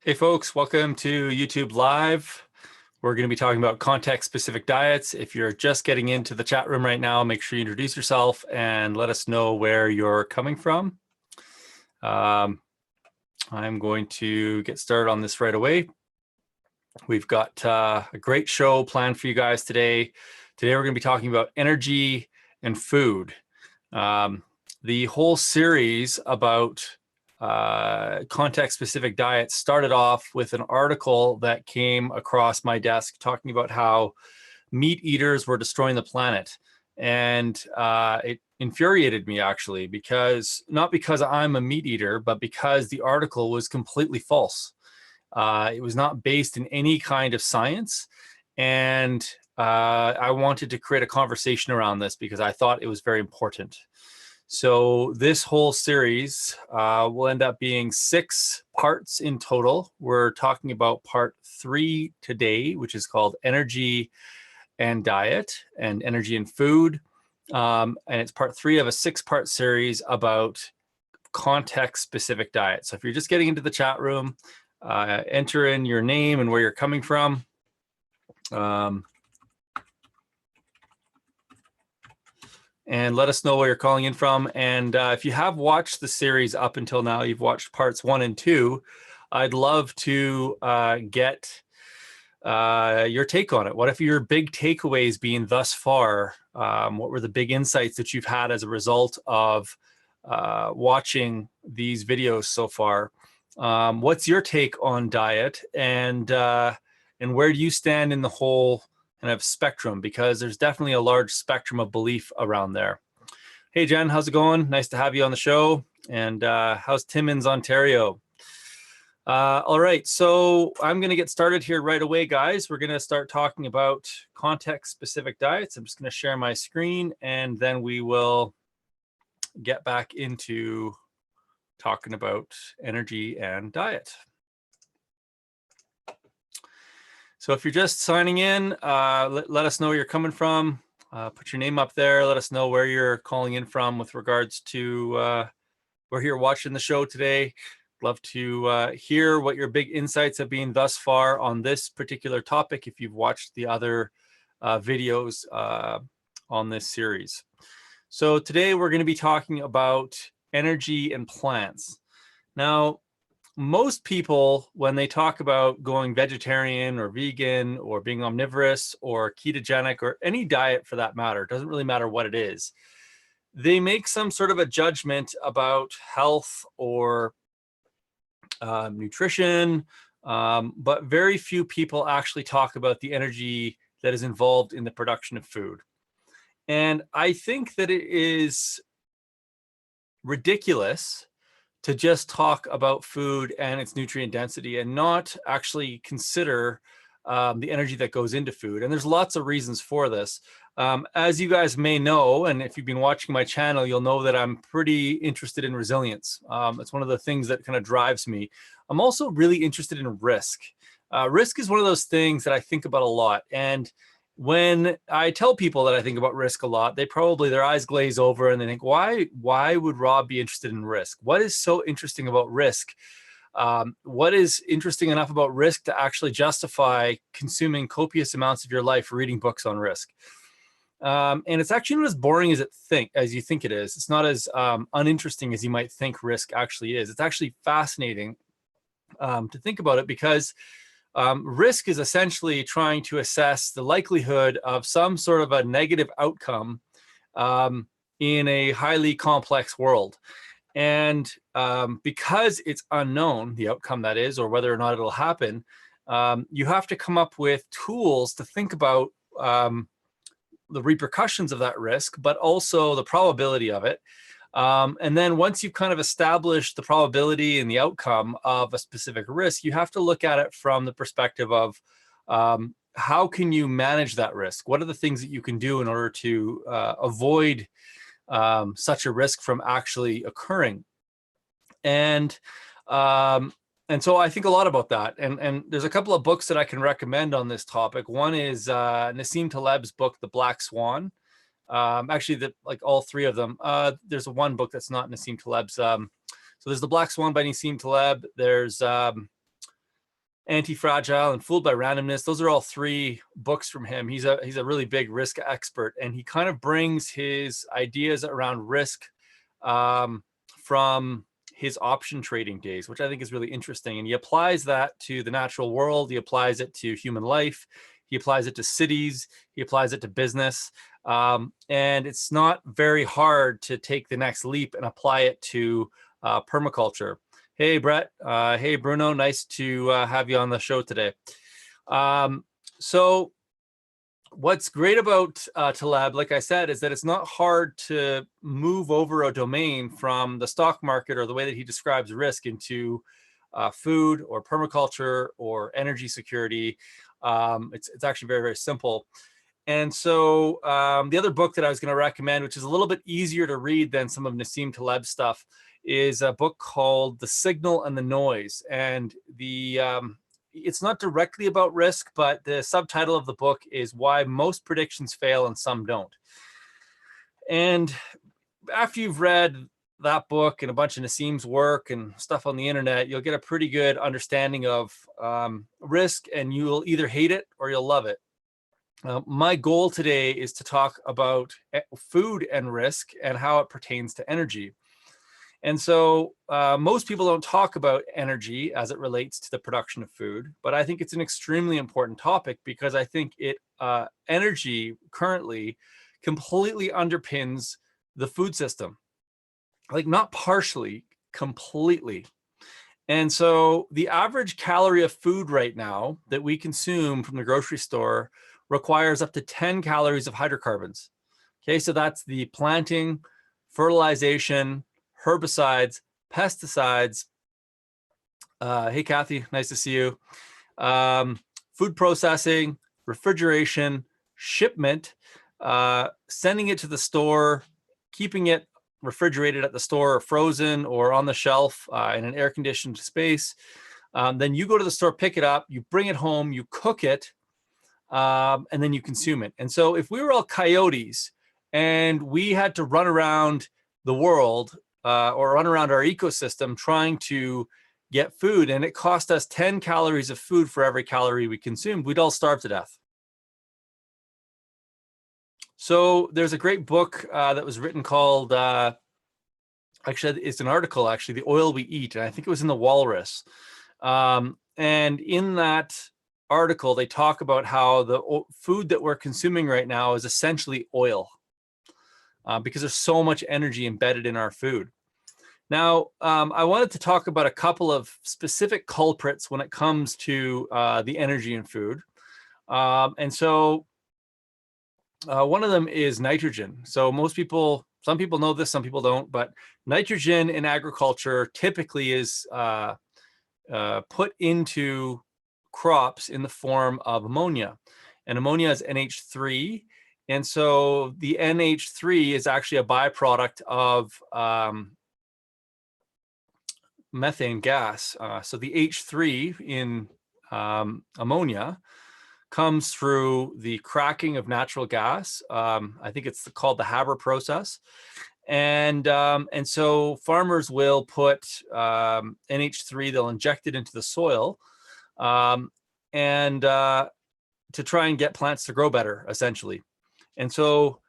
Hey folks, welcome to YouTube Live. We're going to be talking about context-specific diets. If you're just getting into the chat room right now, make sure you introduce yourself and let us know where you're coming from. I'm going to get started on this right away. We've got a great show planned for you guys today. Today we're going to be talking about energy and food. The whole series about context-specific diets started off with an article that came across my desk talking about how meat eaters were destroying the planet. And it infuriated me, actually, because not because I'm a meat eater, but because the article was completely false. It was not based in any kind of science. And I wanted to create a conversation around this because I thought it was very important. So this whole series will end up being 6 parts in total. We're talking about part 3 today, which is called Energy and Diet and Energy and Food. And it's part 3 of a 6-part series about context-specific diet. So if you're just getting into the chat room, enter in your name and where you're coming from. And let us know where you're calling in from. And if you have watched the series up until now, you've watched parts 1 and 2, I'd love to get your take on it. What if your big takeaways being thus far? What were the big insights that you've had as a result of watching these videos so far? What's your take on diet, and where do you stand in the whole kind of spectrum, because there's definitely a large spectrum of belief around there. Hey Jen, how's it going? Nice to have you on the show. And how's Timmins, Ontario? All right, so I'm going to get started here right away, guys. We're going to start talking about context-specific diets. I'm just going to share my screen, and then we will get back into talking about energy and diet. So if you're just signing in, let us know where you're coming from. Put your name up there. Let us know where you're calling in from with regards to where you're watching the show today. Love to hear what your big insights have been thus far on this particular topic, if you've watched the other videos on this series. So today we're going to be talking about energy and plants. Now, most people, when they talk about going vegetarian or vegan or being omnivorous or ketogenic or any diet for that matter, it doesn't really matter what it is, they make some sort of a judgment about health or nutrition, but very few people actually talk about the energy that is involved in the production of food. And I think that it is ridiculous to just talk about food and its nutrient density and not actually consider the energy that goes into food. And there's lots of reasons for this. As you guys may know, and if you've been watching my channel, you'll know that I'm pretty interested in resilience. It's one of the things that kind of drives me. I'm also really interested in risk. Risk is one of those things that I think about a lot. And when I tell people that I think about risk a lot, they probably, their eyes glaze over and they think, why would Rob be interested in risk? What is so interesting about risk? What is interesting enough about risk to actually justify consuming copious amounts of your life reading books on risk? And it's actually not as boring as you think it is. It's not as uninteresting as you might think risk actually is. It's actually fascinating to think about it, because risk is essentially trying to assess the likelihood of some sort of a negative outcome in a highly complex world. And because it's unknown, the outcome that is, or whether or not it'll happen, you have to come up with tools to think about the repercussions of that risk, but also the probability of it. And then once you've kind of established the probability and the outcome of a specific risk, you have to look at it from the perspective of how can you manage that risk? What are the things that you can do in order to avoid such a risk from actually occurring? And so I think a lot about that. And there's a couple of books that I can recommend on this topic. One is Nassim Taleb's book, The Black Swan. Actually, like all 3 of them. There's one book that's not Nassim Taleb's. So there's The Black Swan by Nassim Taleb. There's Anti-Fragile, and Fooled by Randomness. Those are all 3 books from him. He's a really big risk expert, and he kind of brings his ideas around risk from his option trading days, which I think is really interesting. And he applies that to the natural world. He applies it to human life. He applies it to cities. He applies it to business. And it's not very hard to take the next leap and apply it to permaculture. Hey, Brett. Hey, Bruno. Nice to have you on the show today. So what's great about Taleb, like I said, is that it's not hard to move over a domain from the stock market or the way that he describes risk into food or permaculture or energy security. It's actually very, very simple. And so the other book that I was going to recommend, which is a little bit easier to read than some of Nassim Taleb's stuff, is a book called The Signal and the Noise. And it's not directly about risk, but the subtitle of the book is Why Most Predictions Fail and Some Don't. And after you've read that book and a bunch of Nassim's work and stuff on the internet, you'll get a pretty good understanding of risk, and you'll either hate it or you'll love it. My goal today is to talk about food and risk and how it pertains to energy. And so most people don't talk about energy as it relates to the production of food, but I think it's an extremely important topic because I think energy currently completely underpins the food system, like not partially, completely. And so the average calorie of food right now that we consume from the grocery store requires up to 10 calories of hydrocarbons. Okay, so that's the planting, fertilization, herbicides, pesticides. Hey, Kathy, nice to see you. Food processing, refrigeration, shipment, sending it to the store, keeping it refrigerated at the store or frozen or on the shelf in an air-conditioned space. Then you go to the store, pick it up, you bring it home, you cook it, and then you consume it. And so if we were all coyotes and we had to run around the world or run around our ecosystem trying to get food, and it cost us 10 calories of food for every calorie we consumed, we'd all starve to death. So there's a great book that was written called, actually it's an article, actually, The Oil We Eat, and I think it was in the Walrus. And in that article, they talk about how the food that we're consuming right now is essentially oil because there's so much energy embedded in our food. Now, I wanted to talk about a couple of specific culprits when it comes to the energy in food. And so one of them is nitrogen. So some people know this, some people don't, but nitrogen in agriculture typically is put into crops in the form of ammonia. And ammonia is NH3. And so the NH3 is actually a byproduct of methane gas. So the H3 in ammonia comes through the cracking of natural gas. I think it's called the Haber process. And so farmers will put NH3, they'll inject it into the soil and to try and get plants to grow better, essentially. And so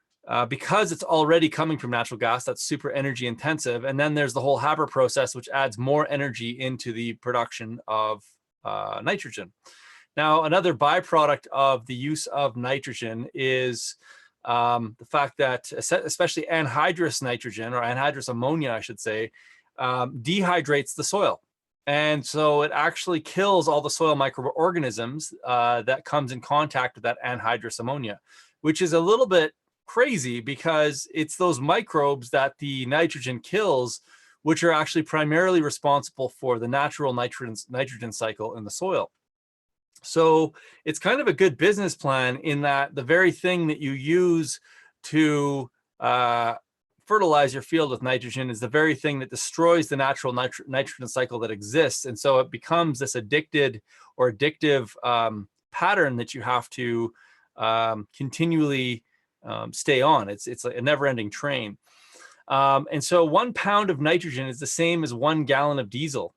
because it's already coming from natural gas, that's super energy intensive. And then there's the whole Haber process, which adds more energy into the production of nitrogen. Now, another byproduct of the use of nitrogen is the fact that especially anhydrous nitrogen, or anhydrous ammonia, I should say, dehydrates the soil. And so it actually kills all the soil microorganisms that comes in contact with that anhydrous ammonia, which is a little bit crazy because it's those microbes that the nitrogen kills, which are actually primarily responsible for the natural nitrogen cycle in the soil. So it's kind of a good business plan in that the very thing that you use to fertilize your field with nitrogen is the very thing that destroys the natural nitrogen cycle that exists. And so it becomes this addictive pattern that you have to continually stay on. It's a never-ending train. And so 1 pound of nitrogen is the same as 1 gallon of diesel.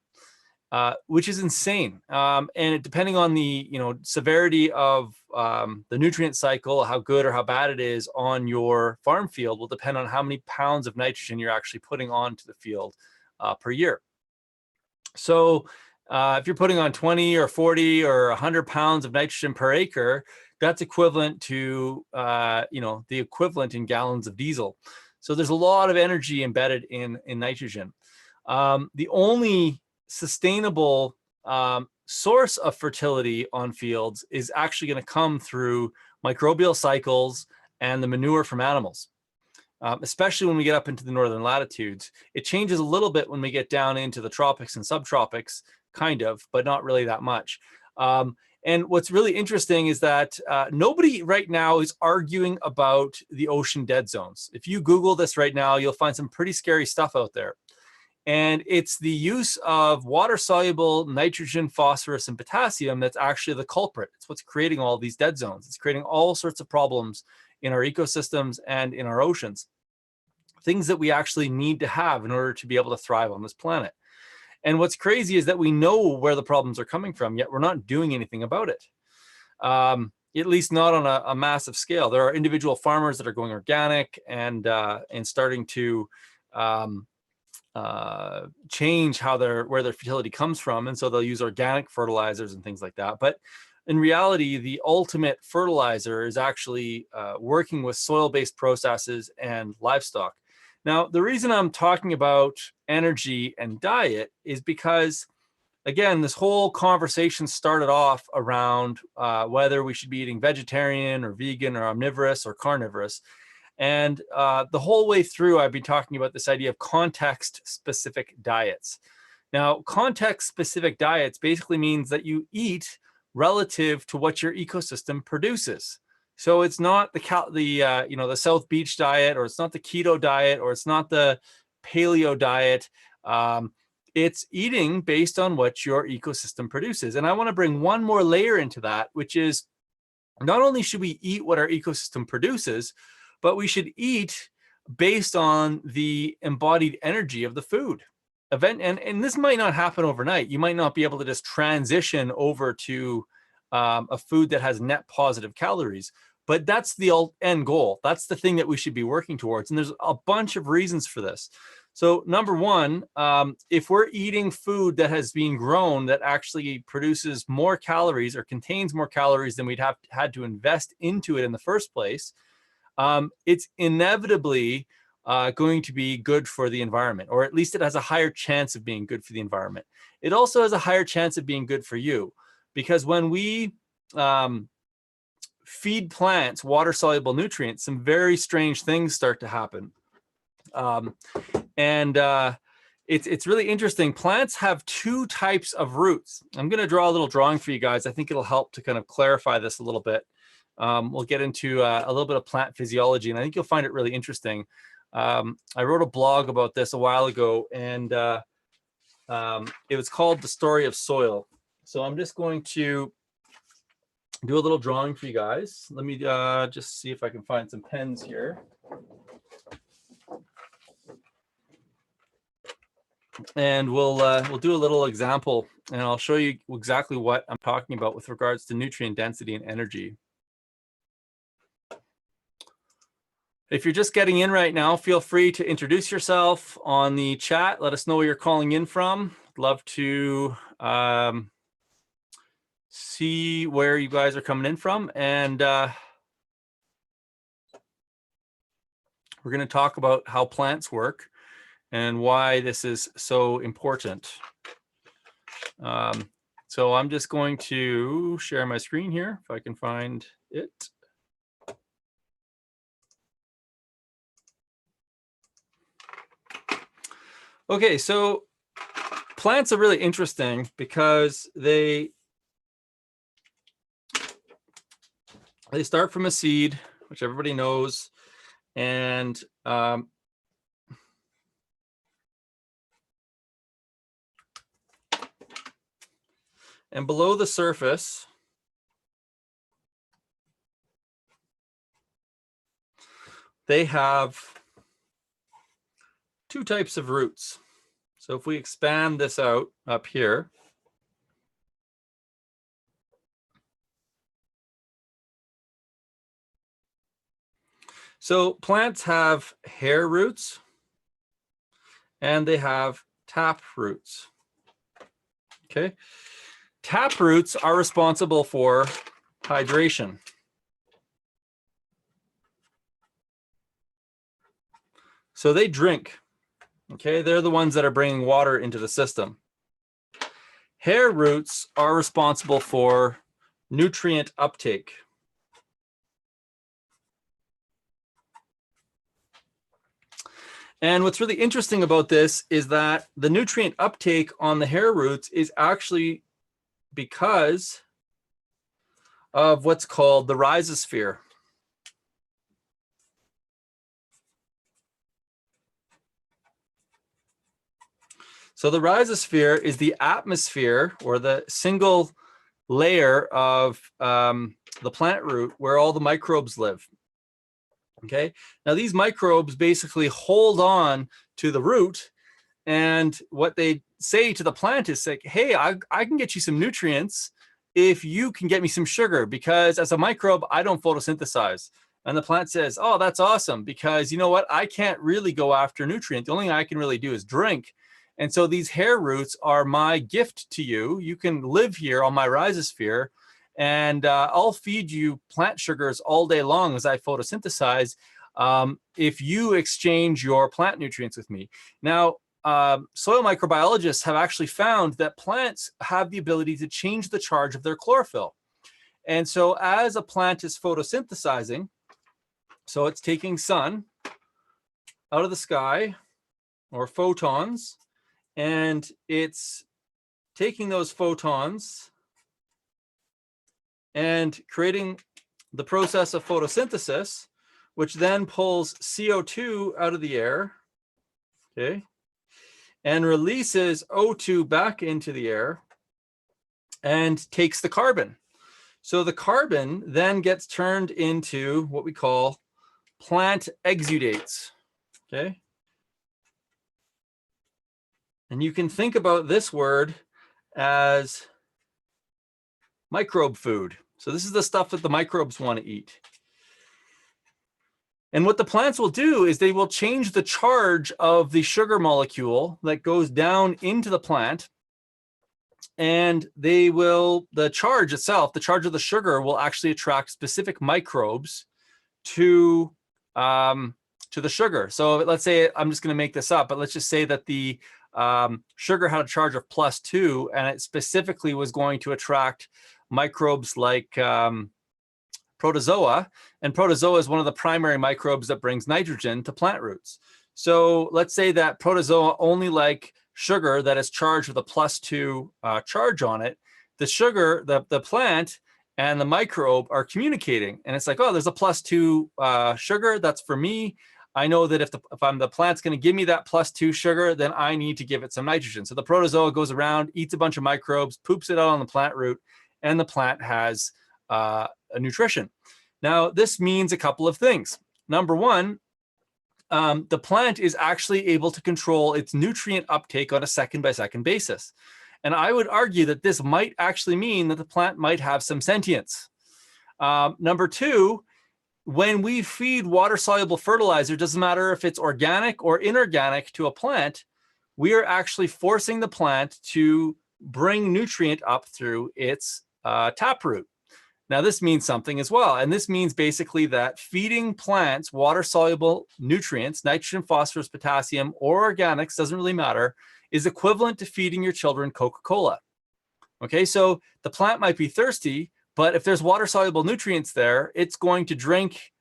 which is insane. And depending on the severity of the nutrient cycle, how good or how bad it is on your farm field will depend on how many pounds of nitrogen you're actually putting onto the field per year. So if you're putting on 20 or 40 or 100 pounds of nitrogen per acre, that's equivalent to the equivalent in gallons of diesel. So there's a lot of energy embedded in nitrogen. The only sustainable source of fertility on fields is actually going to come through microbial cycles and the manure from animals, especially when we get up into the northern latitudes. It changes a little bit when we get down into the tropics and subtropics, kind of, but not really that much. And what's really interesting is that nobody right now is arguing about the ocean dead zones. If you Google this right now, you'll find some pretty scary stuff out there. And it's the use of water-soluble nitrogen, phosphorus, and potassium that's actually the culprit. It's what's creating all these dead zones. It's creating all sorts of problems in our ecosystems and in our oceans. Things that we actually need to have in order to be able to thrive on this planet. And what's crazy is that we know where the problems are coming from, yet we're not doing anything about it. At least not on a massive scale. There are individual farmers that are going organic and starting to change where their fertility comes from, and so they'll use organic fertilizers and things like that. But in reality, the ultimate fertilizer is actually working with soil-based processes and livestock. Now, the reason I'm talking about energy and diet is because, again, this whole conversation started off around whether we should be eating vegetarian or vegan or omnivorous or carnivorous. And the whole way through, I've been talking about this idea of context-specific diets. Now, context-specific diets basically means that you eat relative to what your ecosystem produces. So it's not the South Beach diet, or it's not the keto diet, or it's not the paleo diet. It's eating based on what your ecosystem produces. And I want to bring one more layer into that, which is not only should we eat what our ecosystem produces, but we should eat based on the embodied energy of the food. And this might not happen overnight. You might not be able to just transition over to a food that has net positive calories, but that's the end goal. That's the thing that we should be working towards. And there's a bunch of reasons for this. So number one, if we're eating food that has been grown that actually produces more calories or contains more calories than we'd had to invest into it in the first place, it's inevitably going to be good for the environment, or at least it has a higher chance of being good for the environment. It also has a higher chance of being good for you, because when we feed plants water-soluble nutrients, some very strange things start to happen. It's really interesting. Plants have two types of roots. I'm going to draw a little drawing for you guys. I think it'll help to kind of clarify this a little bit. We'll get into a little bit of plant physiology, and I think you'll find it really interesting. I wrote a blog about this a while ago, and it was called The Story of Soil. So I'm just going to do a little drawing for you guys. Let me just see if I can find some pens here. And we'll do a little example, and I'll show you exactly what I'm talking about with regards to nutrient density and energy. If you're just getting in right now, feel free to introduce yourself on the chat. Let us know where you're calling in from. I'd love to see where you guys are coming in from. And we're going to talk about how plants work and why this is so important. So I'm just going to share my screen here, if I can find it. Okay, so plants are really interesting because they start from a seed, which everybody knows, and below the surface, they have two types of roots. So if we expand this out up here, so plants have hair roots and they have tap roots. Okay. Tap roots are responsible for hydration. So they drink. Okay. They're the ones that are bringing water into the system. Hair roots are responsible for nutrient uptake. And what's really interesting about this is that the nutrient uptake on the hair roots is actually because of what's called the rhizosphere. So the rhizosphere is the atmosphere or the single layer of the plant root where all the microbes live. Okay, now these microbes basically hold on to the root, and what they say to the plant is like, hey, I can get you some nutrients if you can get me some sugar, because as a microbe, I don't photosynthesize. And the plant says, oh, that's awesome, because you know what? I can't really go after nutrients. The only thing I can really do is drink. And so these hair roots are my gift to you. You can live here on my rhizosphere, and I'll feed you plant sugars all day long as I photosynthesize if you exchange your plant nutrients with me. Now, soil microbiologists have actually found that plants have the ability to change the charge of their chlorophyll. And so as a plant is photosynthesizing, so it's taking sun out of the sky, or photons, and it's taking those photons and creating the process of photosynthesis, which then pulls CO2 out of the air, okay, and releases O2 back into the air and takes the carbon. So the carbon then gets turned into what we call plant exudates, okay? And you can think about this word as microbe food. So this is the stuff that the microbes want to eat. And what the plants will do is they will change the charge of the sugar molecule that goes down into the plant. And they will, the charge itself, the charge of the sugar will actually attract specific microbes to the sugar. So let's say, I'm just going to make this up, but let's just say that the sugar had a charge of +2, and it specifically was going to attract microbes like protozoa, and protozoa is one of the primary microbes that brings nitrogen to plant roots. So let's say that protozoa only like sugar that is charged with a +2 charge on it. The sugar, the plant and the microbe are communicating, and it's like, oh, there's a +2 sugar, that's for me. I know that if I'm the plant's going to give me that +2 sugar, then I need to give it some nitrogen. So the protozoa goes around, eats a bunch of microbes, poops it out on the plant root, and the plant has a nutrition. Now, this means a couple of things. Number one, the plant is actually able to control its nutrient uptake on a second-by-second basis. And I would argue that this might actually mean that the plant might have some sentience. Number two, when we feed water-soluble fertilizer, doesn't matter if it's organic or inorganic to a plant, we are actually forcing the plant to bring nutrient up through its taproot. Now, this means something as well. And this means basically that feeding plants water-soluble nutrients, nitrogen, phosphorus, potassium, or organics, doesn't really matter, is equivalent to feeding your children Coca-Cola. Okay, so the plant might be thirsty, but if there's water-soluble nutrients there, it's going to drink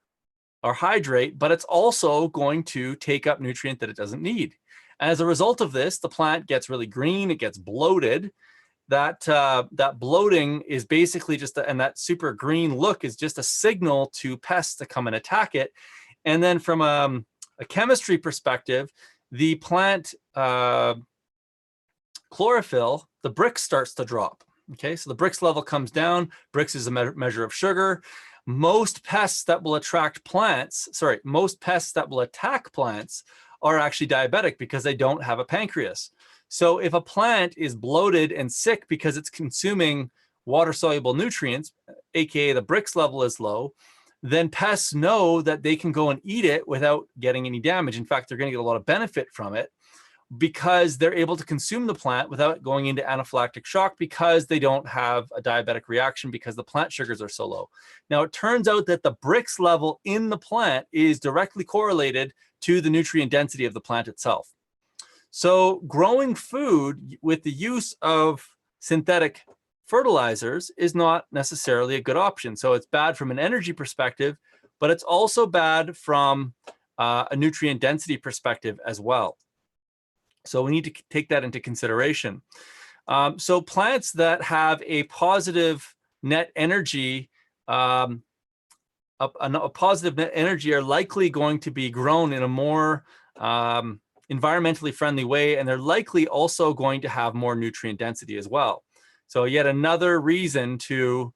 or hydrate, but it's also going to take up nutrient that it doesn't need. As a result of this, the plant gets really green, it gets bloated. That bloating is basically just, and that super green look is just a signal to pests to come and attack it. And then from a chemistry perspective, the plant chlorophyll, the Brix starts to drop. Okay, so the Brix level comes down. Brix is a measure of sugar. Most pests that will attract plants, most pests that will attack plants are actually diabetic because they don't have a pancreas. So if a plant is bloated and sick because it's consuming water-soluble nutrients, aka the Brix level is low, then pests know that they can go and eat it without getting any damage. In fact, they're going to get a lot of benefit from it because they're able to consume the plant without going into anaphylactic shock because they don't have a diabetic reaction because the plant sugars are so low. Now, it turns out that the Brix level in the plant is directly correlated to the nutrient density of the plant itself. So growing food with the use of synthetic fertilizers is not necessarily a good option. So it's bad from an energy perspective, but it's also bad from a nutrient density perspective as well. So we need to take that into consideration. So plants that have a positive net energy, a positive net energy are likely going to be grown in a more environmentally friendly way, and they're likely also going to have more nutrient density as well. So yet another reason to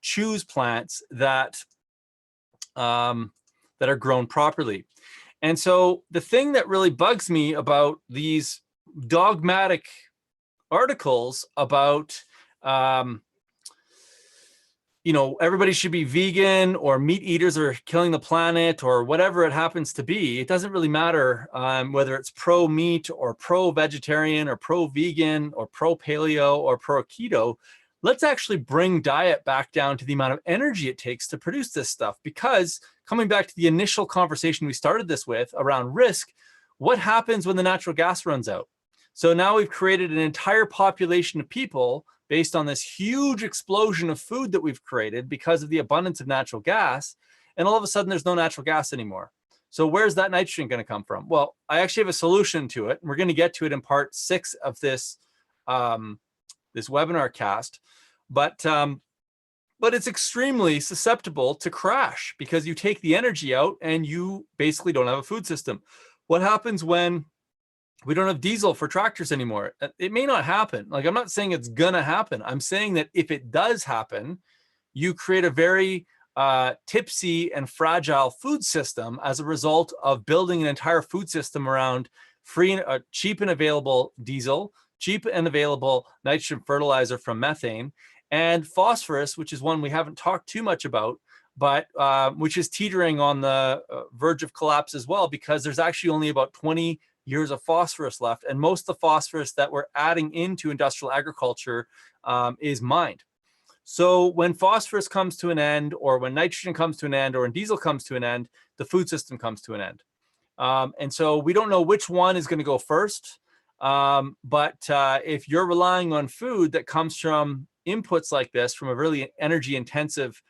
choose plants that that are grown properly. And so the thing that really bugs me about these dogmatic articles about, you know, everybody should be vegan or meat eaters are killing the planet or whatever it happens to be, it doesn't really matter whether it's pro-meat or pro-vegetarian or pro-vegan or pro-paleo or pro-keto. Let's actually bring diet back down to the amount of energy it takes to produce this stuff. Because coming back to the initial conversation we started this with around risk, what happens when the natural gas runs out? So now we've created an entire population of people based on this huge explosion of food that we've created because of the abundance of natural gas. And all of a sudden there's no natural gas anymore. So where's that nitrogen going to come from? Well, I actually have a solution to it. And we're going to get to it in part 6 of this this webinar cast, but it's extremely susceptible to crash because you take the energy out and you basically don't have a food system. What happens when we don't have diesel for tractors anymore? It may not happen. Like, I'm not saying it's gonna happen. I'm saying that if it does happen, you create a very tipsy and fragile food system as a result of building an entire food system around free, cheap and available diesel, cheap and available nitrogen fertilizer from methane, and phosphorus, which is one we haven't talked too much about, but which is teetering on the verge of collapse as well, because there's actually only about 20 years of phosphorus left. And most of the phosphorus that we're adding into industrial agriculture is mined. So when phosphorus comes to an end, or when nitrogen comes to an end, or when diesel comes to an end, the food system comes to an end. And so we don't know which one is going to go first. But if you're relying on food that comes from inputs like this, from a really energy intensive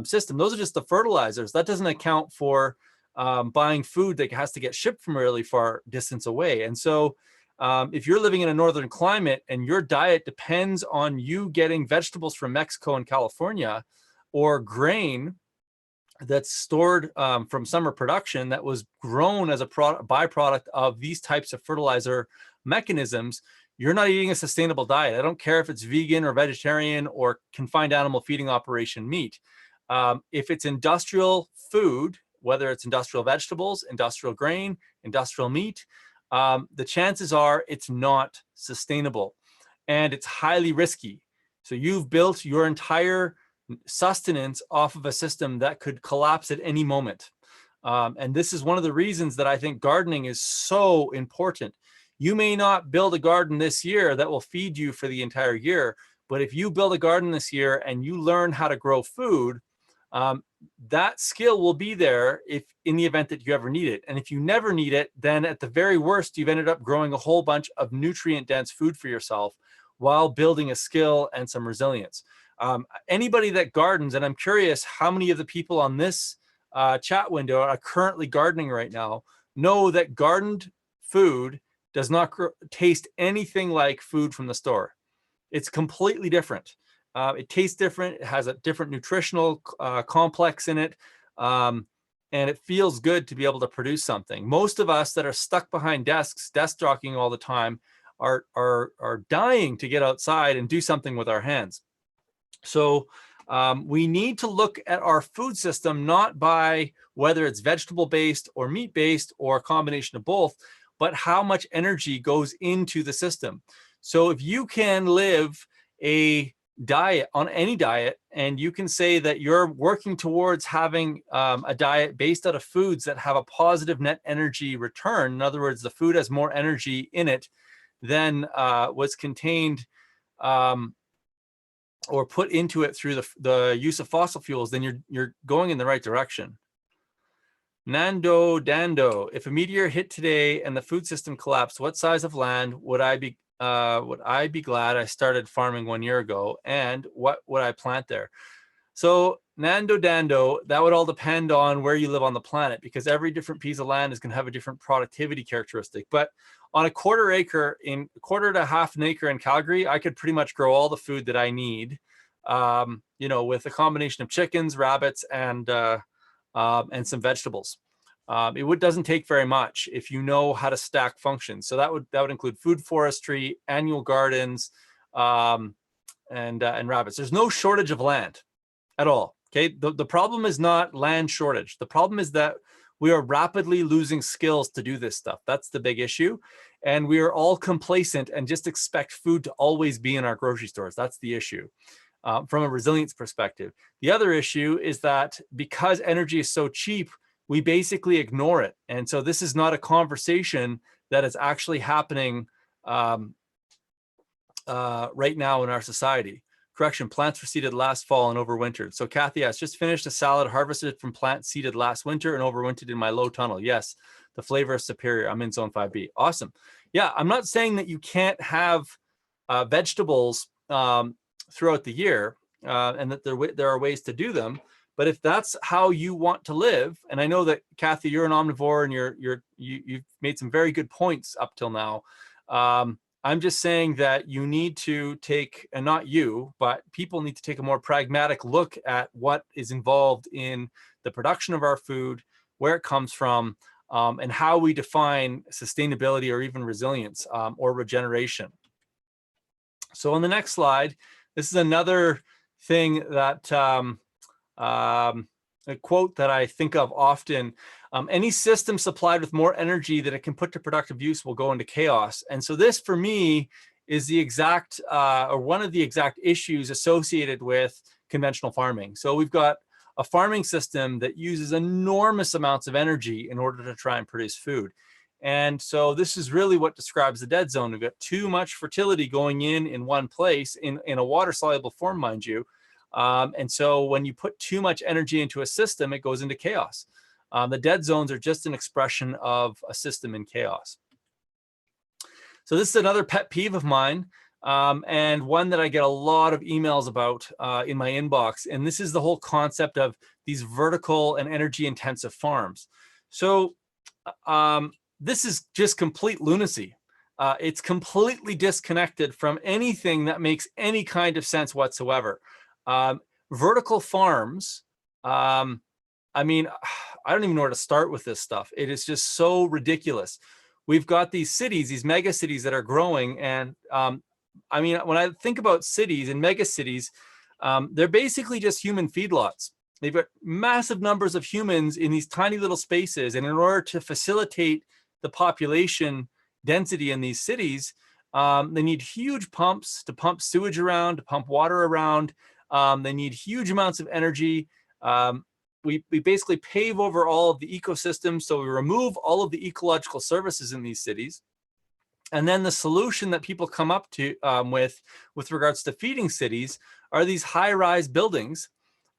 system, those are just the fertilizers. That doesn't account for buying food that has to get shipped from a really far distance away. And so if you're living in a northern climate and your diet depends on you getting vegetables from Mexico and California, or grain that's stored from summer production that was grown as a byproduct of these types of fertilizer mechanisms, you're not eating a sustainable diet. I don't care if it's vegan or vegetarian or confined animal feeding operation meat. If it's industrial food, whether it's industrial vegetables, industrial grain, industrial meat, the chances are it's not sustainable and it's highly risky. So you've built your entire sustenance off of a system that could collapse at any moment. And this is one of the reasons that I think gardening is so important. You may not build a garden this year that will feed you for the entire year, but if you build a garden this year and you learn how to grow food, that skill will be there if in the event that you ever need it. And if you never need it, then at the very worst, you've ended up growing a whole bunch of nutrient dense food for yourself while building a skill and some resilience. Anybody that gardens, and I'm curious how many of the people on this chat window are currently gardening right now, know that gardened food does not taste anything like food from the store. It's completely different. It tastes different. It has a different nutritional complex in it. And it feels good to be able to produce something. Most of us that are stuck behind desks, desk jockeying all the time, are dying to get outside and do something with our hands. So We need to look at our food system not by whether it's vegetable-based or meat-based or a combination of both, but how much energy goes into the system. So if you can live a diet on any diet, and you can say that you're working towards having a diet based out of foods that have a positive net energy return, in other words, the food has more energy in it than was contained or put into it through the use of fossil fuels, then you're going in the right direction. Nando Dando, if a meteor hit today and the food system collapsed, what size of land would I be glad I started farming 1 year ago, and what would I plant there? So Nando Dando, that would all depend on where you live on the planet, because every different piece of land is going to have a different productivity characteristic. But on a quarter to half an acre in Calgary, I could pretty much grow all the food that I need, you know, with a combination of chickens, rabbits, and some vegetables. It doesn't take very much if you know how to stack functions. So that would include food forestry, annual gardens, and rabbits. There's no shortage of land at all. Okay, the problem is not land shortage. The problem is that we are rapidly losing skills to do this stuff. That's the big issue. And we are all complacent and just expect food to always be in our grocery stores. That's the issue. From a resilience perspective. The other issue is that because energy is so cheap, we basically ignore it. And so this is not a conversation that is actually happening right now in our society. Correction, plants were seeded last fall and overwintered. So Kathy, I just finished a salad harvested from plants seeded last winter and overwintered in my low tunnel. Yes, the flavor is superior. I'm in zone 5B. Awesome. Yeah, I'm not saying that you can't have vegetables throughout the year and that there are ways to do them. But if that's how you want to live, and I know that Kathy, you're an omnivore and you've made some very good points up till now. I'm just saying that you need to take, and not you, but people need to take a more pragmatic look at what is involved in the production of our food, where it comes from, and how we define sustainability or even resilience or regeneration. So on the next slide, this is another thing that a quote that I think of often. Any system supplied with more energy that it can put to productive use will go into chaos. And so this, for me, is the exact, or one of the exact issues associated with conventional farming. So we've got a farming system that uses enormous amounts of energy in order to try and produce food. And so this is really what describes the dead zone. We've got too much fertility going in one place, in a water-soluble form, mind you. And so when you put too much energy into a system, it goes into chaos. The dead zones are just an expression of a system in chaos. So this is another pet peeve of mine, and one that I get a lot of emails about in my inbox. And this is the whole concept of these vertical and energy intensive farms. So this is just complete lunacy. It's completely disconnected from anything that makes any kind of sense whatsoever. Vertical farms, I mean, I don't even know where to start with this stuff. It is just so ridiculous. We've got these cities, these mega cities that are growing. And I mean, when I think about cities and mega cities, they're basically just human feedlots. They've got massive numbers of humans in these tiny little spaces. And in order to facilitate the population density in these cities, they need huge pumps to pump sewage around, to pump water around. They need huge amounts of energy. We basically pave over all of the ecosystems, so we remove all of the ecological services in these cities. And then the solution that people come up to with regards to feeding cities are these high-rise buildings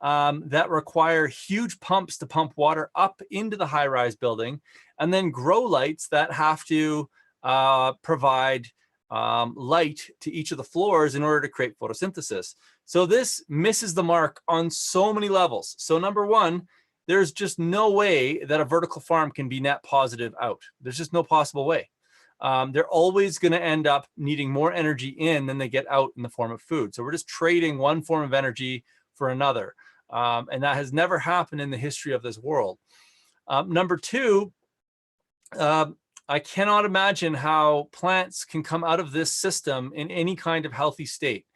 that require huge pumps to pump water up into the high-rise building, and then grow lights that have to provide light to each of the floors in order to create photosynthesis. So this misses the mark on so many levels. So number one, there's just no way that a vertical farm can be net positive out. There's just no possible way. They're always going to end up needing more energy in than they get out in the form of food. So we're just trading one form of energy for another. And that has never happened in the history of this world. Number two, I cannot imagine how plants can come out of this system in any kind of healthy state.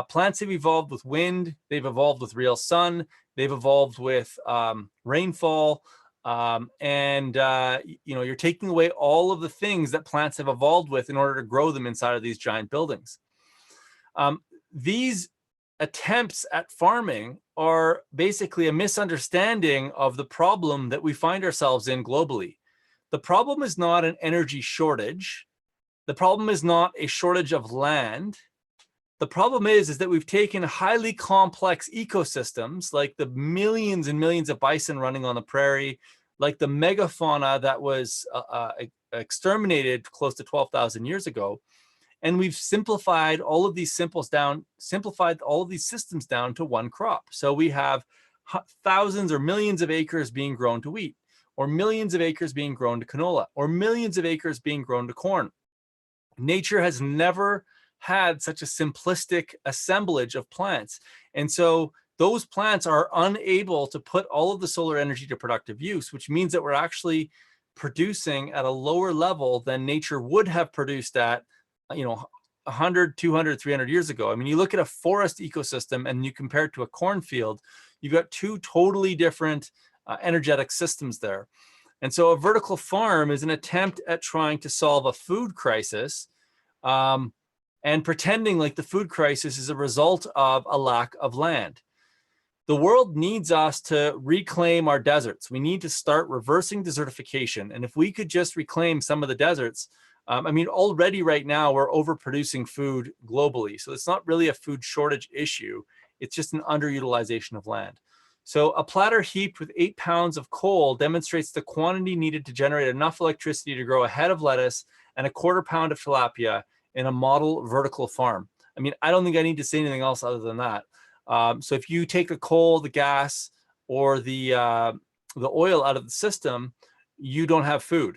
Plants have evolved with wind, they've evolved with real sun, they've evolved with rainfall, you're taking away all of the things that plants have evolved with in order to grow them inside of these giant buildings. These attempts at farming are basically a misunderstanding of the problem that we find ourselves in globally. The problem is not an energy shortage. The problem is not a shortage of land. The problem is that we've taken highly complex ecosystems, like the millions and millions of bison running on the prairie, like the megafauna that was exterminated close to 12,000 years ago, and we've simplified all of these systems down to one crop. So we have thousands or millions of acres being grown to wheat, or millions of acres being grown to canola, or millions of acres being grown to corn. Nature has never had such a simplistic assemblage of plants. And so those plants are unable to put all of the solar energy to productive use, which means that we're actually producing at a lower level than nature would have produced at, 100, 200, 300 years ago. I mean, you look at a forest ecosystem and you compare it to a cornfield, you've got two totally different energetic systems there. And so a vertical farm is an attempt at trying to solve a food crisis, and pretending like the food crisis is a result of a lack of land. The world needs us to reclaim our deserts. We need to start reversing desertification. And if we could just reclaim some of the deserts, already right now we're overproducing food globally. So it's not really a food shortage issue. It's just an underutilization of land. So a platter heaped with 8 pounds of coal demonstrates the quantity needed to generate enough electricity to grow a head of lettuce and a 1/4 pound of tilapia in a model vertical farm. I mean, I don't think I need to say anything else other than that. So if you take the coal, the gas, or the oil out of the system, you don't have food.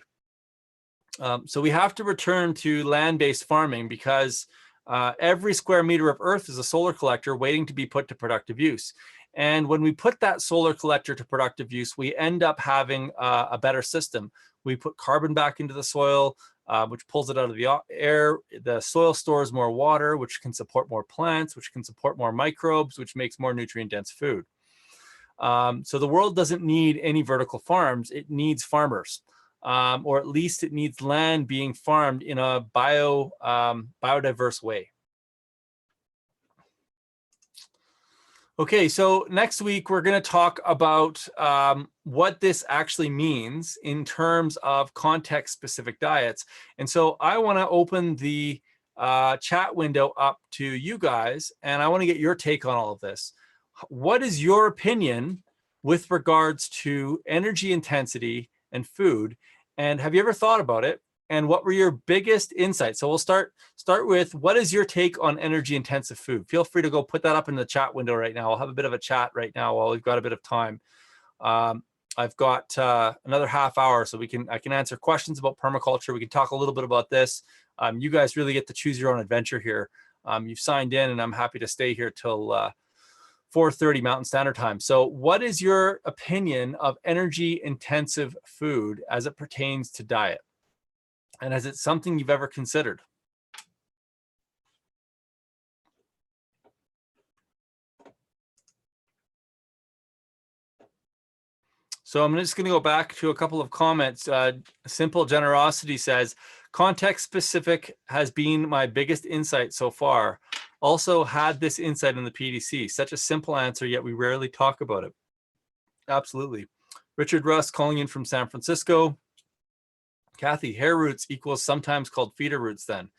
So we have to return to land-based farming because every square meter of earth is a solar collector waiting to be put to productive use. And when we put that solar collector to productive use, we end up having a better system. We put carbon back into the soil, which pulls it out of the air. The soil stores more water, which can support more plants, which can support more microbes, which makes more nutrient-dense food. So the world doesn't need any vertical farms. It needs farmers, or at least it needs land being farmed in a biodiverse way. Okay, so next week we're going to talk about what this actually means in terms of context-specific diets. And so I want to open the chat window up to you guys, and I want to get your take on all of this. What is your opinion with regards to energy intensity and food? And have you ever thought about it? And what were your biggest insights? So we'll start with, what is your take on energy intensive food? Feel free to go put that up in the chat window right now. I'll have a bit of a chat right now while we've got a bit of time. I've got another half hour, so I can answer questions about permaculture. We can talk a little bit about this. You guys really get to choose your own adventure here. You've signed in, and I'm happy to stay here till 4:30 Mountain Standard Time. So what is your opinion of energy intensive food as it pertains to diet? And is it something you've ever considered? So I'm just going to go back to a couple of comments. Simple Generosity says, context specific has been my biggest insight so far. Also had this insight in the PDC. Such a simple answer, yet we rarely talk about it. Absolutely. Richard Russ calling in from San Francisco. Kathy, hair roots equals sometimes called feeder roots then.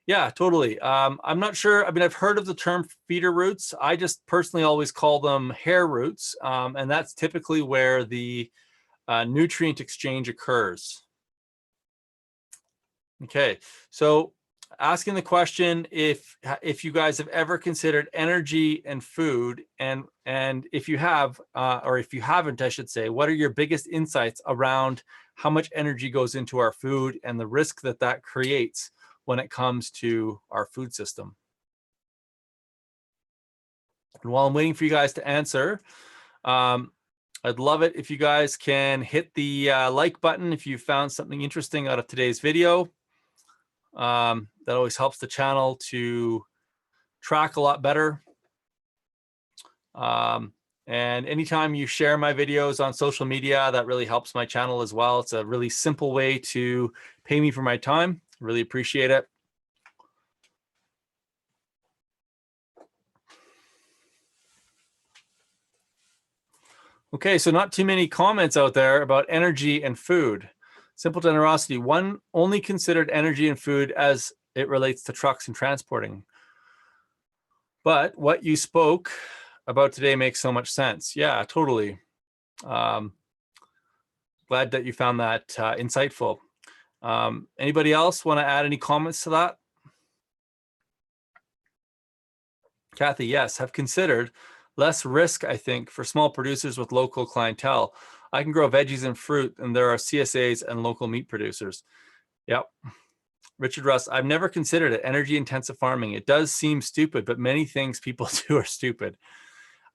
Yeah, totally. I'm not sure. I mean, I've heard of the term feeder roots. I just personally always call them hair roots. And that's typically where the nutrient exchange occurs. Okay, so asking the question if you guys have ever considered energy and food, and if you have, or if you haven't, I should say, what are your biggest insights around how much energy goes into our food and the risk that that creates when it comes to our food system? And while I'm waiting for you guys to answer, I'd love it if you guys can hit the like button if you found something interesting out of today's video. That always helps the channel to track a lot better. And anytime you share my videos on social media, that really helps my channel as well. It's a really simple way to pay me for my time. Really appreciate it. Okay, so not too many comments out there about energy and food. Simple generosity. One only considered energy and food as it relates to trucks and transporting. But what you spoke about today makes so much sense. Yeah, totally. Glad that you found that insightful. Anybody else want to add any comments to that? Kathy, yes, have considered less risk, I think, for small producers with local clientele. I can grow veggies and fruit, and there are CSAs and local meat producers. Yep. Richard Russ, I've never considered it. Energy intensive farming. It does seem stupid, but many things people do are stupid.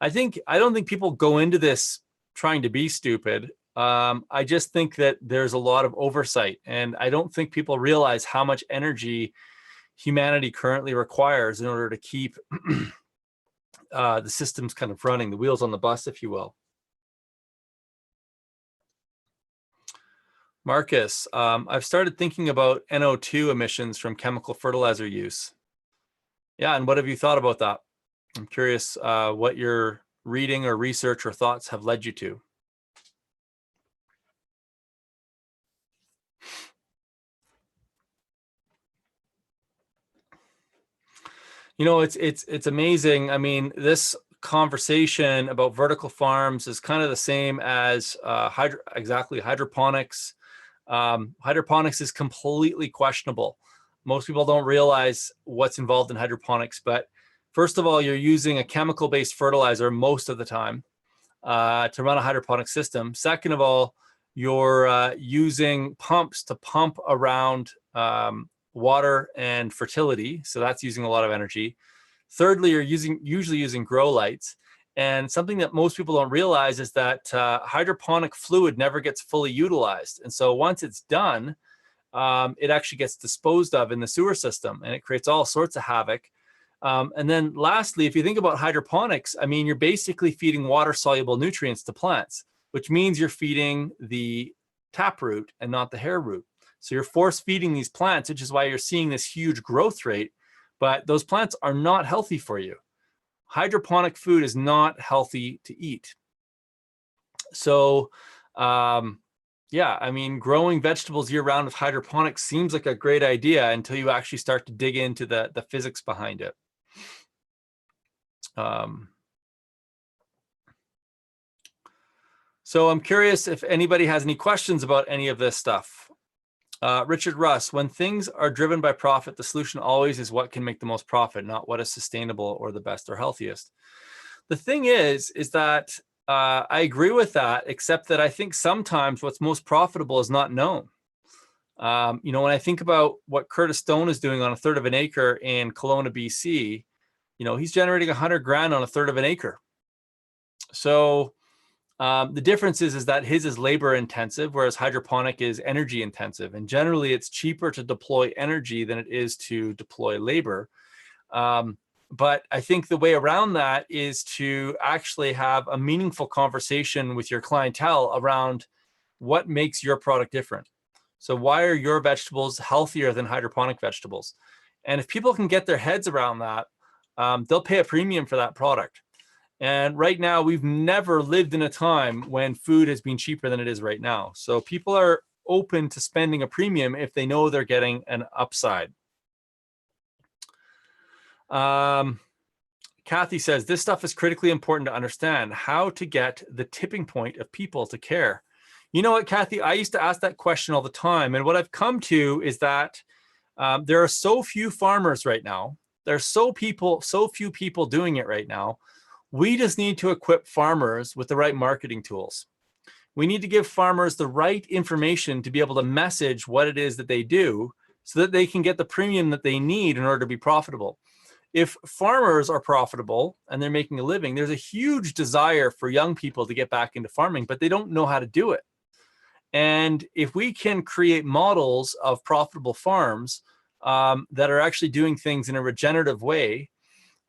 I don't think people go into this trying to be stupid. I just think that there's a lot of oversight, and I don't think people realize how much energy humanity currently requires in order to keep the systems kind of running, the wheels on the bus, if you will. Marcus, I've started thinking about NO2 emissions from chemical fertilizer use. Yeah, and what have you thought about that? I'm curious what your reading or research or thoughts have led you to. You know, it's amazing. I mean, this conversation about vertical farms is kind of the same as hydroponics. Hydroponics is completely questionable. Most people don't realize what's involved in hydroponics, but first of all, you're using a chemical-based fertilizer most of the time to run a hydroponic system. Second of all, you're using pumps to pump around water and fertility, so that's using a lot of energy. Thirdly, you're usually using grow lights. And something that most people don't realize is that hydroponic fluid never gets fully utilized. And so once it's done, it actually gets disposed of in the sewer system, and it creates all sorts of havoc. And then lastly, if you think about hydroponics, I mean, you're basically feeding water-soluble nutrients to plants, which means you're feeding the taproot and not the hair root. So you're force feeding these plants, which is why you're seeing this huge growth rate, but those plants are not healthy for you. Hydroponic food is not healthy to eat. So, yeah, I mean, growing vegetables year round with hydroponics seems like a great idea until you actually start to dig into the physics behind it. So I'm curious if anybody has any questions about any of this stuff. Richard Russ, when things are driven by profit, the solution always is what can make the most profit, not what is sustainable or the best or healthiest. The thing is that I agree with that, except that I think sometimes what's most profitable is not known. You know, when I think about what Curtis Stone is doing on 1/3 of an acre in Kelowna, BC, you know, he's generating 100 grand on 1/3 of an acre. So the difference is that his is labor intensive, whereas hydroponic is energy intensive. And generally, it's cheaper to deploy energy than it is to deploy labor. But I think the way around that is to actually have a meaningful conversation with your clientele around what makes your product different. So why are your vegetables healthier than hydroponic vegetables? And if people can get their heads around that, they'll pay a premium for that product. And right now, we've never lived in a time when food has been cheaper than it is right now. So people are open to spending a premium if they know they're getting an upside. Kathy says, this stuff is critically important to understand how to get the tipping point of people to care. You know what, Kathy, I used to ask that question all the time. And what I've come to is that there are so few farmers right now. There's so few people doing it right now. We just need to equip farmers with the right marketing tools. We need to give farmers the right information to be able to message what it is that they do so that they can get the premium that they need in order to be profitable. If farmers are profitable and they're making a living, there's a huge desire for young people to get back into farming, but they don't know how to do it. And if we can create models of profitable farms that are actually doing things in a regenerative way,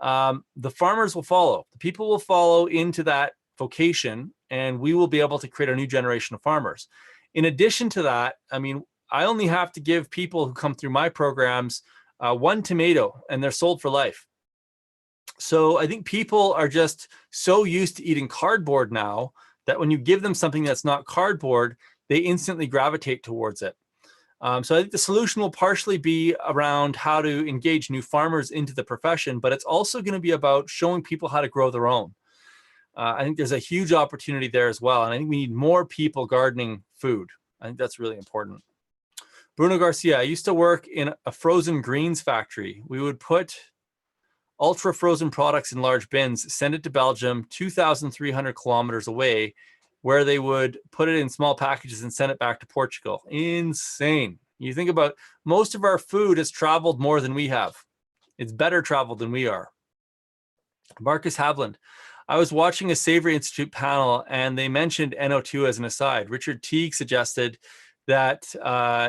the farmers will follow. The people will follow into that vocation, and we will be able to create a new generation of farmers. In addition to that, I mean, I only have to give people who come through my programs one tomato, and they're sold for life. So I think people are just so used to eating cardboard now that when you give them something that's not cardboard, they instantly gravitate towards it. So I think the solution will partially be around how to engage new farmers into the profession, but it's also going to be about showing people how to grow their own. I think there's a huge opportunity there as well. And I think we need more people gardening food. I think that's really important. Bruno Garcia, I used to work in a frozen greens factory. We would put ultra frozen products in large bins, send it to Belgium, 2,300 kilometers away, where they would put it in small packages and send it back to Portugal. Insane. You think about, most of our food has traveled more than we have. It's better traveled than we are. Marcus Havland, I was watching a Savory Institute panel and they mentioned NO2 as an aside. Richard Teague suggested that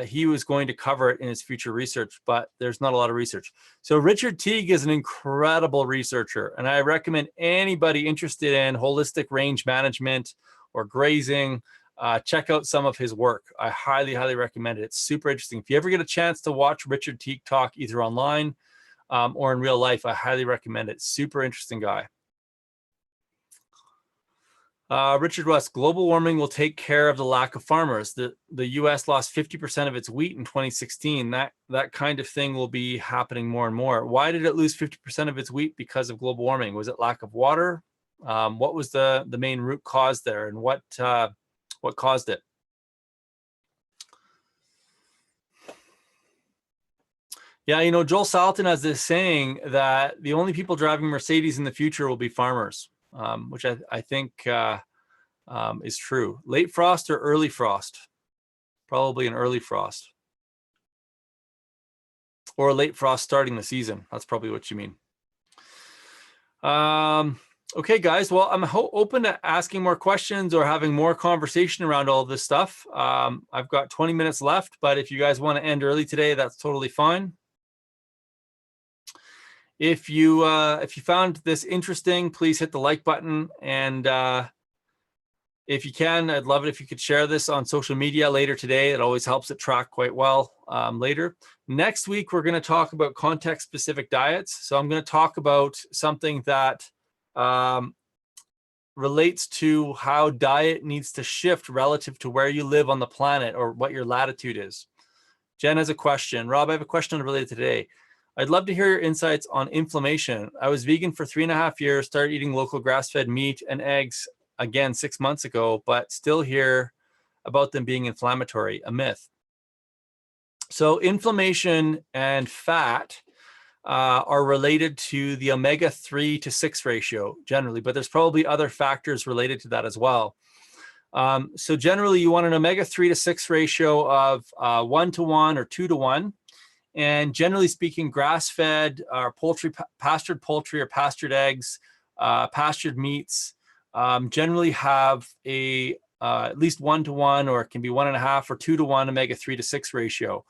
he was going to cover it in his future research, but there's not a lot of research. So Richard Teague is an incredible researcher, and I recommend anybody interested in holistic range management or grazing, check out some of his work. I highly, highly recommend it. It's super interesting. If you ever get a chance to watch Richard Teague talk either online or in real life, I highly recommend it. Super interesting guy. Richard West, global warming will take care of the lack of farmers. The US lost 50% of its wheat in 2016. That kind of thing will be happening more and more. Why did it lose 50% of its wheat because of global warming? Was it lack of water? What was the main root cause there, and what caused it? Yeah, you know, Joel Salatin has this saying that the only people driving Mercedes in the future will be farmers, which I think is true. Late frost or early frost? Probably an early frost. Or a late frost starting the season. That's probably what you mean. Okay, guys. Well, I'm open to asking more questions or having more conversation around all of this stuff. I've got 20 minutes left, but if you guys want to end early today, that's totally fine. If you found this interesting, please hit the like button, and if you can, I'd love it if you could share this on social media later today. It always helps it track quite well later. Next week, we're going to talk about context-specific diets. So I'm going to talk about something that relates to how diet needs to shift relative to where you live on the planet or what your latitude is. Jen has a question. Rob, I have a question related today. I'd love to hear your insights on inflammation. I was vegan for 3.5 years, started eating local grass-fed meat and eggs again 6 months ago, but still hear about them being inflammatory, a myth. So inflammation and fat are related to the omega-3 to 6 ratio generally, but there's probably other factors related to that as well. So generally you want an omega-3 to 6 ratio of 1:1 or 2:1. And generally speaking, grass-fed or pastured poultry or pastured eggs, pastured meats generally have a at least 1:1, or it can be 1.5 or 2:1 omega-3 to 6 ratio.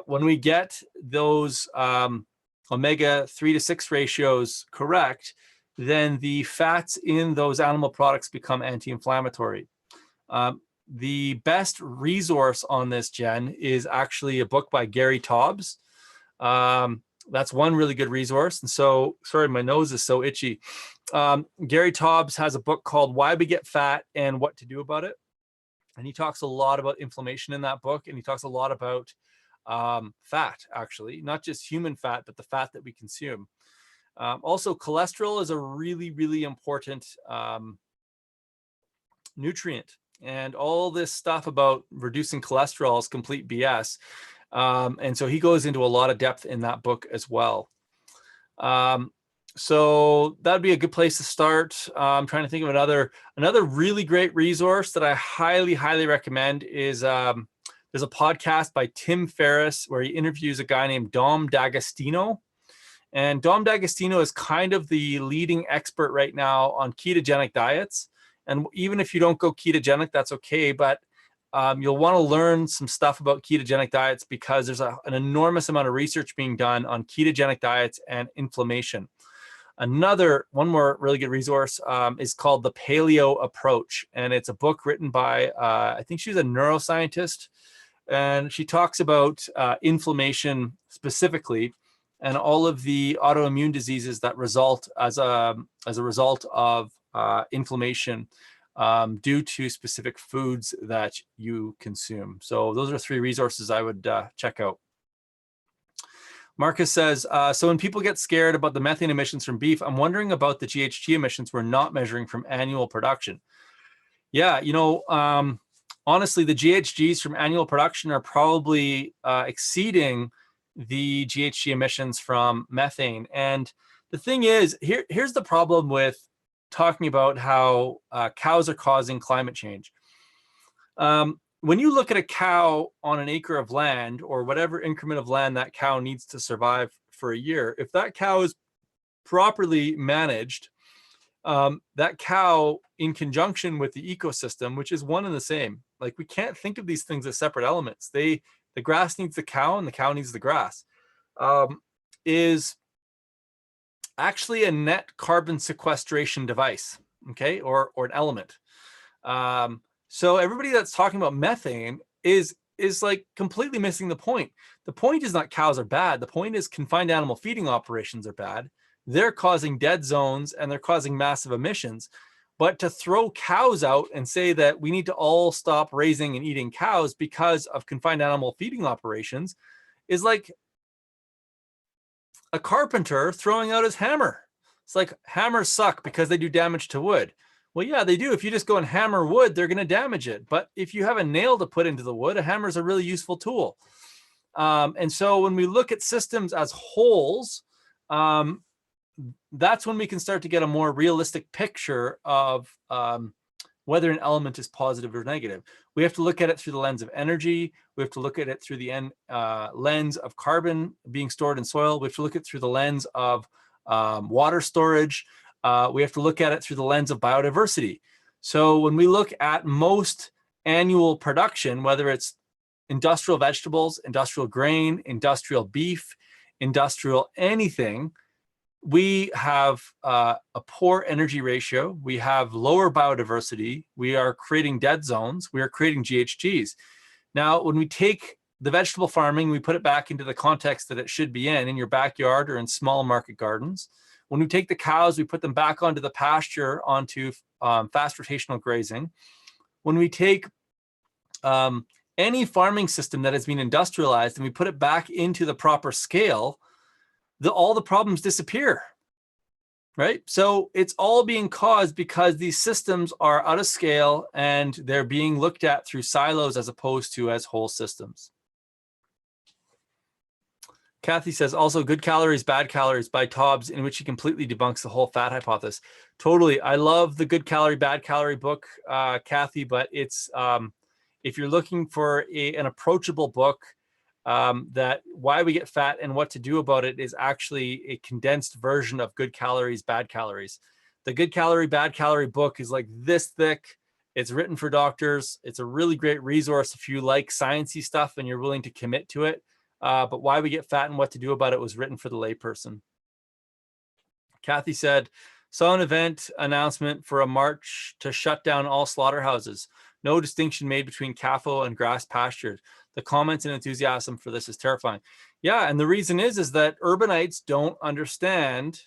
When we get those omega-3 to 6 ratios correct, then the fats in those animal products become anti-inflammatory. The best resource on this, Jen, is actually a book by Gary Taubes. That's one really good resource. And so, sorry, my nose is so itchy. Gary Taubes has a book called Why We Get Fat and What to Do About It. And he talks a lot about inflammation in that book. And he talks a lot about fat, actually, not just human fat, but the fat that we consume. Also, cholesterol is a really, really important nutrient. And all this stuff about reducing cholesterol is complete BS. And so he goes into a lot of depth in that book as well. So that'd be a good place to start. I'm trying to think of another really great resource that I highly, highly recommend is there's a podcast by Tim Ferriss where he interviews a guy named Dom D'Agostino. And Dom D'Agostino is kind of the leading expert right now on ketogenic diets. And even if you don't go ketogenic, that's okay. But you'll want to learn some stuff about ketogenic diets because there's an enormous amount of research being done on ketogenic diets and inflammation. One more really good resource is called The Paleo Approach. And it's a book written by, I think she's a neuroscientist. And she talks about inflammation specifically and all of the autoimmune diseases that result as a result of inflammation due to specific foods that you consume. So those are 3 resources I would check out. Marcus says, so when people get scared about the methane emissions from beef, I'm wondering about the GHG emissions we're not measuring from annual production. Yeah, you know, honestly, the GHGs from annual production are probably exceeding the GHG emissions from methane. And the thing is, here's the problem with talking about how cows are causing climate change. When you look at a cow on an acre of land or whatever increment of land that cow needs to survive for a year, if that cow is properly managed, that cow in conjunction with the ecosystem, which is one and the same, like we can't think of these things as separate elements. The grass needs the cow and the cow needs the grass, is actually a net carbon sequestration device, okay, or an element. So everybody that's talking about methane is like completely missing the point. The point is not cows are bad. The point is confined animal feeding operations are bad. They're causing dead zones and they're causing massive emissions. But to throw cows out and say that we need to all stop raising and eating cows because of confined animal feeding operations is like a carpenter throwing out his hammer. It's like hammers suck because they do damage to wood. Well, yeah, they do. If you just go and hammer wood, they're going to damage it. But if you have a nail to put into the wood, a hammer is a really useful tool. And so when we look at systems as wholes, that's when we can start to get a more realistic picture of whether an element is positive or negative. We have to look at it through the lens of energy. We have to look at it through the lens of carbon being stored in soil. We have to look at it through the lens of water storage. We have to look at it through the lens of biodiversity. So when we look at most annual production, whether it's industrial vegetables, industrial grain, industrial beef, industrial anything, we have a poor energy ratio. We have lower biodiversity. We are creating dead zones. We are creating GHGs. Now, when we take the vegetable farming, we put it back into the context that it should be in your backyard or in small market gardens. When we take the cows, we put them back onto the pasture, onto fast rotational grazing. When we take any farming system that has been industrialized and we put it back into the proper scale, all the problems disappear, right? So it's all being caused because these systems are out of scale and they're being looked at through silos as opposed to as whole systems. Kathy says, also Good Calories, Bad Calories by Tobbs, in which he completely debunks the whole fat hypothesis. Totally. I love the Good Calorie, Bad Calorie book, Kathy, but it's, if you're looking for an approachable book, that Why We Get Fat and What to Do About It is actually a condensed version of Good Calories, Bad Calories. The Good Calorie, Bad Calorie book is like this thick. It's written for doctors. It's a really great resource if you like sciencey stuff and you're willing to commit to it. But Why We Get Fat and What to Do About It was written for the layperson. Kathy said, saw an event announcement for a march to shut down all slaughterhouses. No distinction made between CAFO and grass pastures. The comments and enthusiasm for this is terrifying. Yeah, and the reason is that urbanites don't understand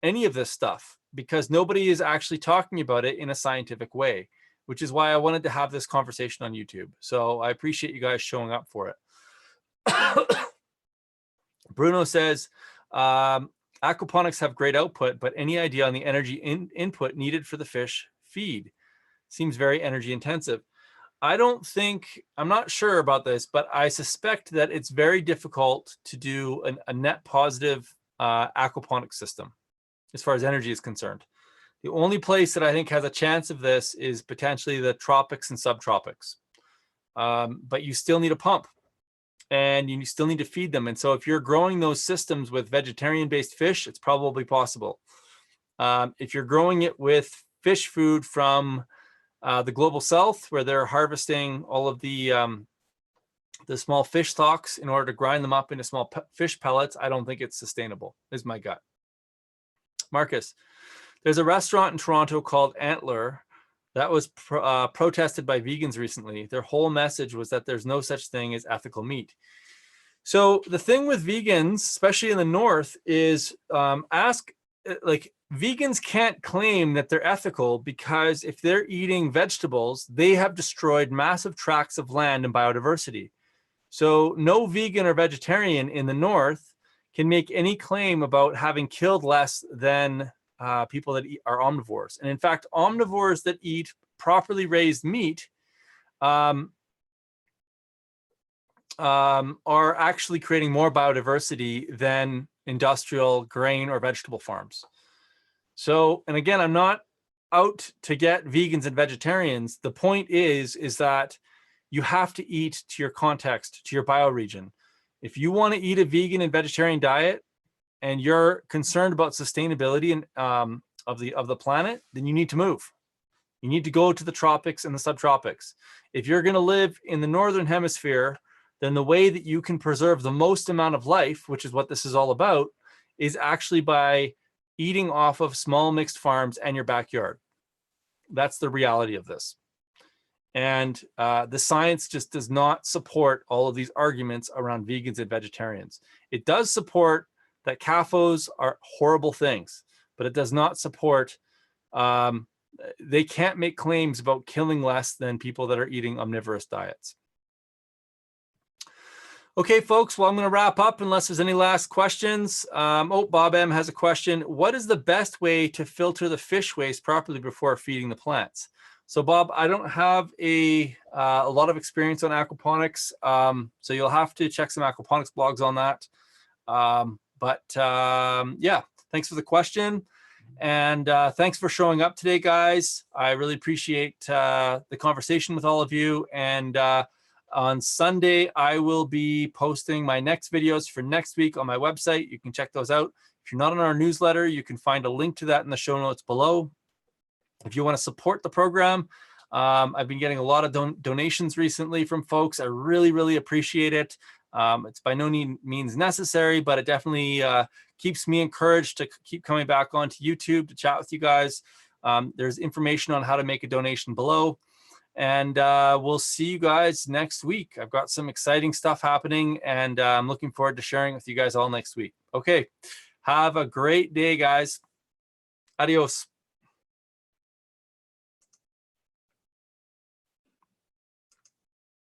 any of this stuff because nobody is actually talking about it in a scientific way, which is why I wanted to have this conversation on YouTube. So I appreciate you guys showing up for it. Bruno says, aquaponics have great output, but any idea on the energy input needed for the fish feed? Seems very energy intensive. I'm not sure about this, but I suspect that it's very difficult to do a net positive aquaponics system as far as energy is concerned. The only place that I think has a chance of this is potentially the tropics and subtropics. But you still need a pump and you still need to feed them. And so if you're growing those systems with vegetarian-based fish, it's probably possible. If you're growing it with fish food from the global south, where they're harvesting all of the small fish stocks in order to grind them up into small fish pellets, I don't think it's sustainable, is my gut. Marcus, there's a restaurant in Toronto called Antler that was protested by vegans recently. Their whole message was that there's no such thing as ethical meat. So the thing with vegans, especially in the North, is vegans can't claim that they're ethical, because if they're eating vegetables, they have destroyed massive tracts of land and biodiversity. So no vegan or vegetarian in the North can make any claim about having killed less than people that are omnivores. And in fact, omnivores that eat properly raised meat are actually creating more biodiversity than industrial grain or vegetable farms. So, and again, I'm not out to get vegans and vegetarians. The point is that you have to eat to your context, to your bioregion. If you want to eat a vegan and vegetarian diet and you're concerned about sustainability and of the planet, then you need to move. You need to go to the tropics and the subtropics. If you're going to live in the northern hemisphere, then the way that you can preserve the most amount of life, which is what this is all about, is actually by eating off of small mixed farms and your backyard. That's the reality of this. And the science just does not support all of these arguments around vegans and vegetarians. It does support that CAFOs are horrible things, but it does not support, they can't make claims about killing less than people that are eating omnivorous diets. Okay, folks, well, I'm going to wrap up unless there's any last questions. Bob M has a question. What is the best way to filter the fish waste properly before feeding the plants? So, Bob, I don't have a lot of experience on aquaponics, so you'll have to check some aquaponics blogs on that. Yeah, thanks for the question. And thanks for showing up today, guys. I really appreciate the conversation with all of you. And on Sunday, I will be posting my next videos for next week on my website. You can check those out. If you're not on our newsletter, you can find a link to that in the show notes below. If you want to support the program, I've been getting a lot of donations recently from folks. I really, really appreciate it. It's by no means necessary, but it definitely keeps me encouraged to keep coming back onto YouTube to chat with you guys. There's information on how to make a donation below. And we'll see you guys next week. I've got some exciting stuff happening, and I'm looking forward to sharing with you guys all next week. Okay, have a great day, guys. Adios.